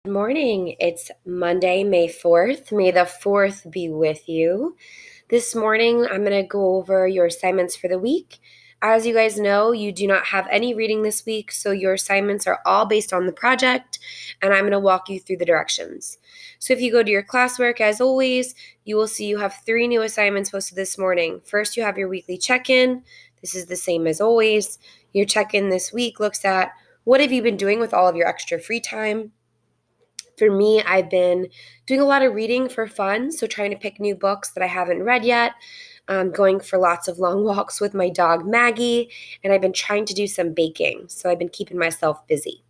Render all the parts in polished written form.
Good morning. It's Monday, May 4th. May the 4th be with you. This morning, I'm going to go over your assignments for the week. As you guys know, you do not have any reading this week, so your assignments are all based on the project, and I'm going to walk you through the directions. So if you go to your classwork, as always, you will see you have 3 new assignments posted this morning. First, you have your weekly check-in. This is the same as always. Your check-in this week looks at what have you been doing with all of your extra free time. For me, I've been doing a lot of reading for fun, so trying to pick new books that I haven't read yet, going for lots of long walks with my dog Maggie, and I've been trying to do some baking, so I've been keeping myself busy.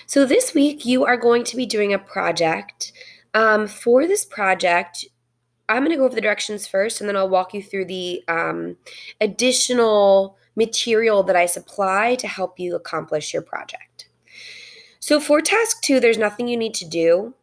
So this week, you are going to be doing a project. For this project, I'm going to go over the directions first, and then I'll walk you through the additional material that I supply to help you accomplish your project. So for task 2, there's nothing you need to do.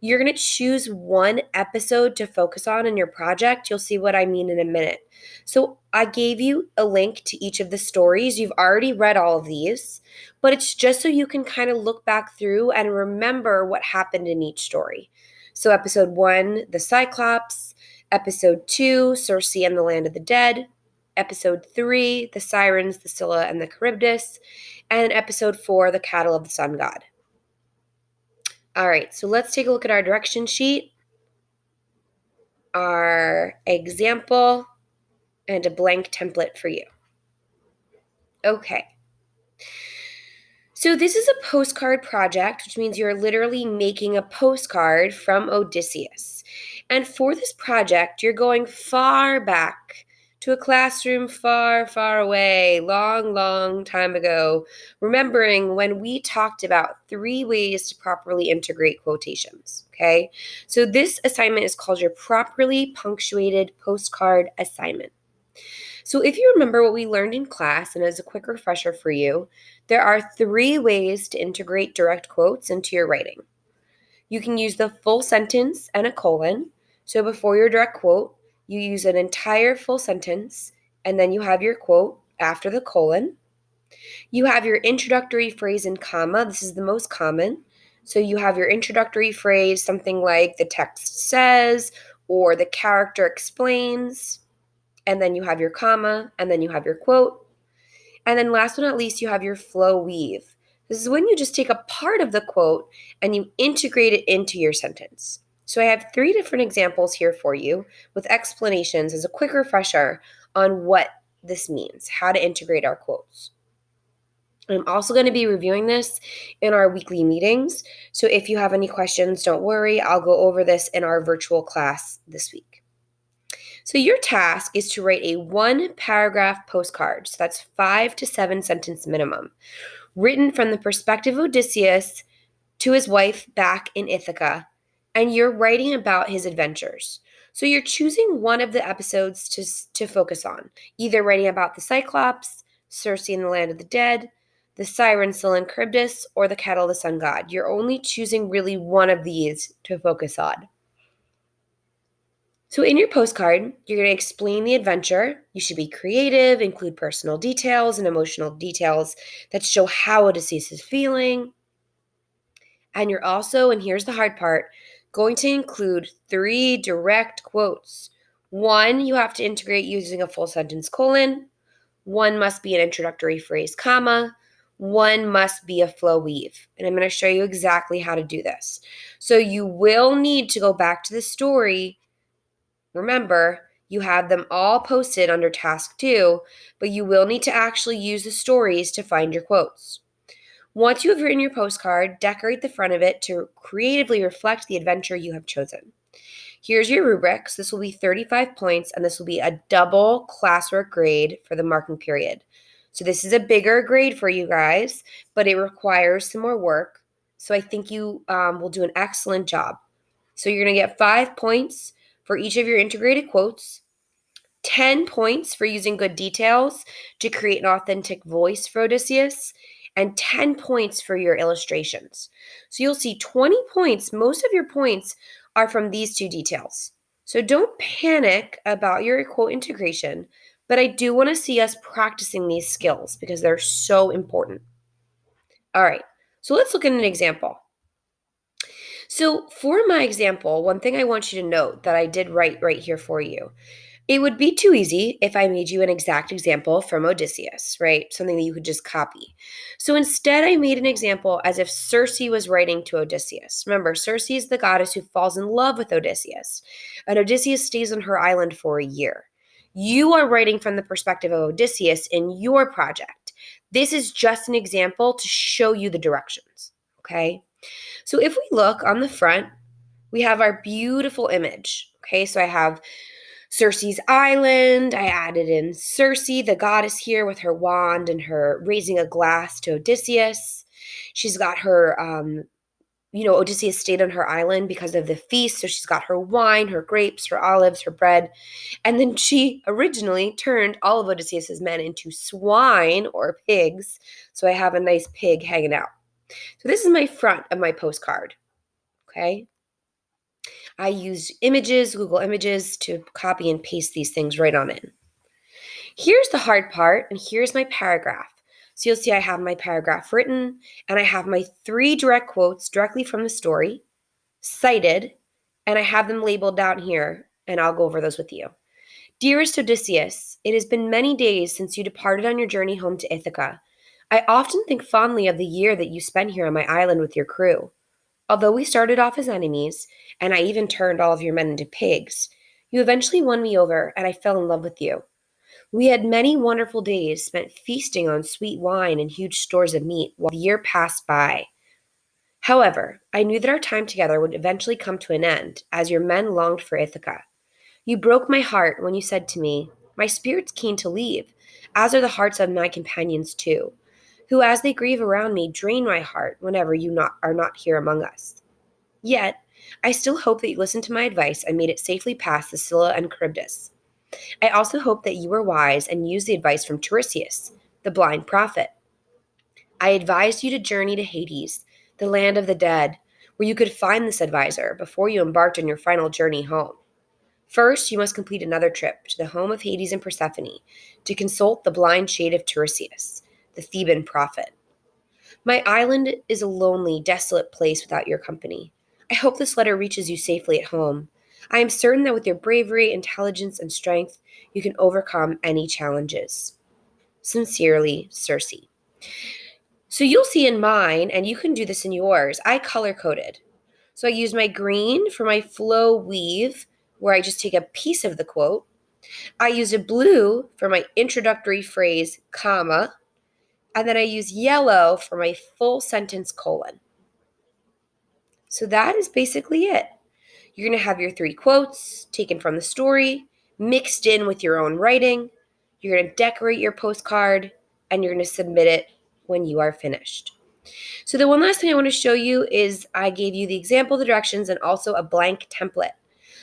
You're going to choose one episode to focus on in your project. You'll see what I mean in a minute. So I gave you a link to each of the stories. You've already read all of these, but it's just so you can kind of look back through and remember what happened in each story. So episode 1, the Cyclops. Episode 2, Circe and the Land of the Dead. Episode 3, the Sirens, the Scylla, and the Charybdis. And episode 4, the Cattle of the Sun God. All right, so let's take a look at our direction sheet, our example, and a blank template for you. Okay. So this is a postcard project, which means you're literally making a postcard from Odysseus. And for this project, you're going far back to a classroom far, far away, long, long time ago, remembering when we talked about 3 ways to properly integrate quotations, okay? So this assignment is called your properly punctuated postcard assignment. So if you remember what we learned in class, and as a quick refresher for you, there are 3 ways to integrate direct quotes into your writing. You can use the full sentence and a colon. So before your direct quote, you use an entire full sentence, and then you have your quote after the colon. You have your introductory phrase and comma. This is the most common. So you have your introductory phrase, something like the text says, or the character explains, and then you have your comma, and then you have your quote. And then last but not least, you have your flow weave. This is when you just take a part of the quote and you integrate it into your sentence. So I have 3 different examples here for you with explanations as a quick refresher on what this means, how to integrate our quotes. I'm also going to be reviewing this in our weekly meetings. So if you have any questions, don't worry. I'll go over this in our virtual class this week. So your task is to write a 1-paragraph postcard. So that's 5 to 7 sentence minimum, written from the perspective of Odysseus to his wife back in Ithaca. And you're writing about his adventures. So you're choosing one of the episodes to focus on, either writing about the Cyclops, Circe and the Land of the Dead, the Siren, Scylla, and Charybdis, or the Cattle of the Sun God. You're only choosing really one of these to focus on. So in your postcard, you're going to explain the adventure. You should be creative, include personal details and emotional details that show how Odysseus is feeling. And you're also, and here's the hard part, going to include 3 direct quotes. 1, you have to integrate using a full sentence colon. 1 must be an introductory phrase, comma. 1 must be a flow weave. And I'm going to show you exactly how to do this. So you will need to go back to the story. Remember, you have them all posted under task 2, but you will need to actually use the stories to find your quotes. Once you have written your postcard, decorate the front of it to creatively reflect the adventure you have chosen. Here's your rubrics. This will be 35 points, and this will be a double classwork grade for the marking period. So this is a bigger grade for you guys, but it requires some more work. So I think you will do an excellent job. So you're going to get 5 points for each of your integrated quotes, 10 points for using good details to create an authentic voice for Odysseus, and 10 points for your illustrations. So you'll see 20 points, most of your points are from these 2 details. So don't panic about your quote integration, but I do want to see us practicing these skills because they're so important. All right, so let's look at an example. So for my example, one thing I want you to note that I did write right here for you. It would be too easy if I made you an exact example from Odysseus, right? Something that you could just copy. So instead, I made an example as if Circe was writing to Odysseus. Remember, Circe is the goddess who falls in love with Odysseus, and Odysseus stays on her island for a year. You are writing from the perspective of Odysseus in your project. This is just an example to show you the directions, okay? So if we look on the front, we have our beautiful image, okay? So I have Circe's island. I added in Circe, the goddess here with her wand and her raising a glass to Odysseus. She's got her, Odysseus stayed on her island because of the feast. So she's got her wine, her grapes, her olives, her bread. And then she originally turned all of Odysseus's men into swine or pigs. So I have a nice pig hanging out. So this is my front of my postcard. Okay. I used images, Google Images, to copy and paste these things right on in. Here's the hard part, and here's my paragraph. So you'll see I have my paragraph written, and I have my 3 direct quotes directly from the story, cited, and I have them labeled down here, and I'll go over those with you. Dearest Odysseus, it has been many days since you departed on your journey home to Ithaca. I often think fondly of the year that you spent here on my island with your crew. Although we started off as enemies, and I even turned all of your men into pigs, you eventually won me over, and I fell in love with you. We had many wonderful days spent feasting on sweet wine and huge stores of meat while the year passed by. However, I knew that our time together would eventually come to an end, as your men longed for Ithaca. You broke my heart when you said to me, "My spirit's keen to leave, as are the hearts of my companions too, who, as they grieve around me, drain my heart whenever are not here among us. Yet, I still hope that you listened to my advice and made it safely past the Scylla and Charybdis. I also hope that you were wise and used the advice from Tiresias, the blind prophet. I advised you to journey to Hades, the land of the dead, where you could find this advisor before you embarked on your final journey home. First, you must complete another trip to the home of Hades and Persephone to consult the blind shade of Tiresias, the Theban prophet. My island is a lonely, desolate place without your company. I hope this letter reaches you safely at home. I am certain that with your bravery, intelligence, and strength, you can overcome any challenges. Sincerely, Circe. So you'll see in mine, and you can do this in yours, I color coded. So I use my green for my flow weave, where I just take a piece of the quote. I use a blue for my introductory phrase, comma, and then I use yellow for my full sentence colon. So that is basically it. You're going to have your 3 quotes taken from the story, mixed in with your own writing. You're going to decorate your postcard, and you're going to submit it when you are finished. So the one last thing I want to show you is I gave you the example, the directions, and also a blank template.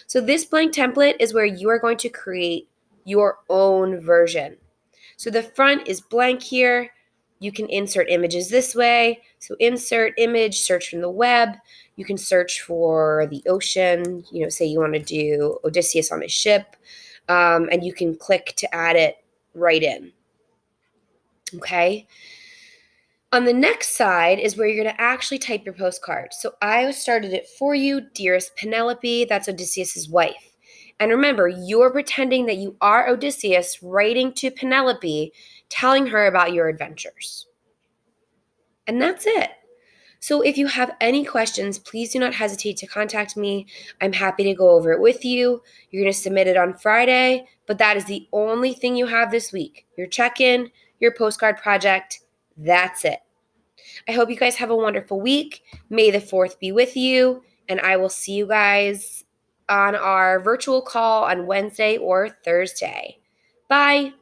So this blank template is where you are going to create your own version. So the front is blank here. You can insert images this way. So insert image, search from the web. You can search for the ocean. Say you want to do Odysseus on a ship, and you can click to add it right in. Okay. On the next side is where you're going to actually type your postcard. So I started it for you, dearest Penelope. That's Odysseus's wife. And remember, you're pretending that you are Odysseus writing to Penelope, telling her about your adventures. And that's it. So if you have any questions, please do not hesitate to contact me. I'm happy to go over it with you. You're going to submit it on Friday, but that is the only thing you have this week. Your check-in, your postcard project, that's it. I hope you guys have a wonderful week. May the 4th be with you, and I will see you guys on our virtual call on Wednesday or Thursday. Bye.